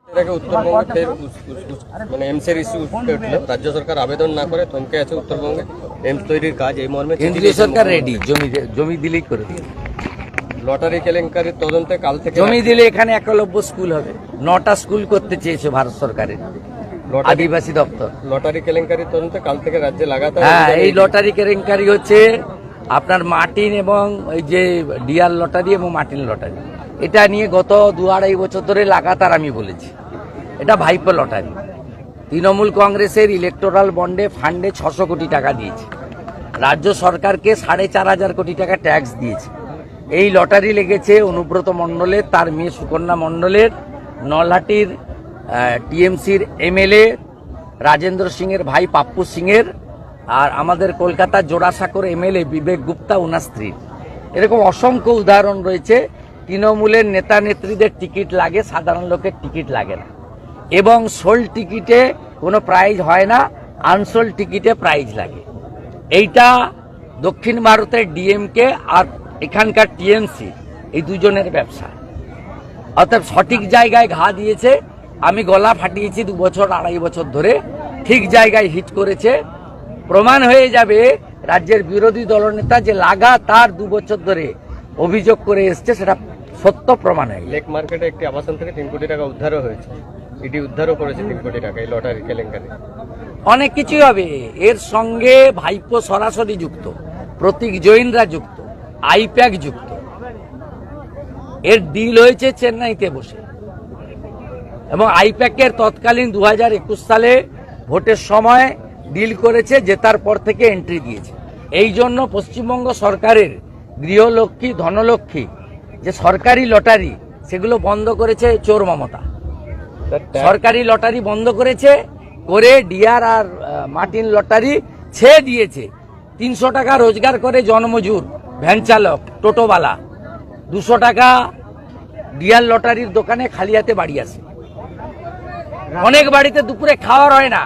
উত্তরবঙ্গে মানে এমসের ইস্যু উঠল, রাজ্য সরকার আবেদন না করে থমকে আছে উত্তরবঙ্গে এমস তৈরির কাজ। এই মর্মে কেন্দ্রীয় সরকার রেডি, জমি দিলেই করে দিয়ে। লটারি কেলেঙ্কারির তদন্তে কাল থেকে জমি দিলে এখানে একলব্য স্কুল হবে। 9টা স্কুল করতে চেয়েছে ভারত সরকারের আদিবাসী দপ্তর। লটারি কেলেঙ্কারির তদন্তে কাল থেকে রাজ্যে লাগাতার। হ্যাঁ, এই লটারি কেলেঙ্কারি হচ্ছে আপনার মার্টিন এবং এই যে ডিয়ার লটারি এবং মার্টিন লটারি, এটা নিয়ে গত 2-2.5 বছর ধরে লাগাতার আমি বলেছি এটা ভাইপো লটারি। তৃণমূল কংগ্রেসের ইলেকটোরাল বন্ডে ফান্ডে 600 কোটি টাকা দিয়েছে, রাজ্য সরকারকে 4,500 কোটি টাকা ট্যাক্স দিয়েছে। এই লটারি লেগেছে অনুব্রত মণ্ডলের, তার মেয়ে সুকন্যা মণ্ডলের, নলহাটির টিএমসির এমএলএ রাজেন্দ্র সিংয়ের ভাই পাপ্পু সিংয়ের, আর আমাদের কলকাতার জোড়াসাঁকোর এমএলএ বিবেক গুপ্তা ওনার স্ত্রীর। এরকম অসংখ্য উদাহরণ রয়েছে। তৃণমূলের নেতা নেত্রীদের টিকিট লাগে, সাধারণ লোকের টিকিট লাগে না, এবং সোল্ড টিকিটে কোনো প্রাইজ হয় না, আনসোল্ড টিকিটে প্রাইজ লাগে। এইটা দক্ষিণ ভারতের ডিএমকে আর এখানকার টিএমসি এই দুজনের ব্যবসা। অর্থাৎ সঠিক জায়গায় ঘা দিয়েছে। আমি গলা ফাটিয়েছি 2 বছর 2.5 বছর ধরে, ঠিক জায়গায় হিট করেছে। প্রমাণ হয়ে যাবে রাজ্যের বিরোধী দলনেতা যে লাগাতার 2 বছর ধরে অভিযোগ করে এসছে, সেটা সত্য প্রমাণ হয়ে গেছে। লেক মার্কেটে একটি আবাসন থেকে 3 কোটি টাকা উদ্ধারও হয়েছে, ইডি উদ্ধারও করেছে 3 কোটি টাকা এই লটারি কেলেঙ্কারি। অনেক কিছুই হবে এর সঙ্গে। ভাইপো সরাসরি যুক্ত, প্রতীক জৈনরা যুক্ত, আইপ্যাক যুক্ত। এর ডিল হয়েছে চেন্নাইতে বসে, এবং আইপ্যাকের তৎকালীন 2021 সালে ভোটের সময় ডিল করেছে, জেতার পর থেকে এন্ট্রি দিয়েছে। এই জন্য পশ্চিমবঙ্গ সরকারের গৃহলক্ষ্মী, ধনলক্ষ্মী যে সরকারি লটারি, সেগুলো বন্ধ করেছে চোর মমতা। সরকারি লটারি বন্ধ করেছে, করে ডিয়ার আর মার্টিন লটারি ছেড়ে দিয়েছে। 300 টাকা রোজগার করে জনমজুর, ভ্যান চালক, টোটোওয়ালা, 200 টাকা ডিয়ার লটারির দোকানে খালি হাতে বাড়ি আসে। অনেক বাড়িতে দুপুরে খাওয়ার হয় না,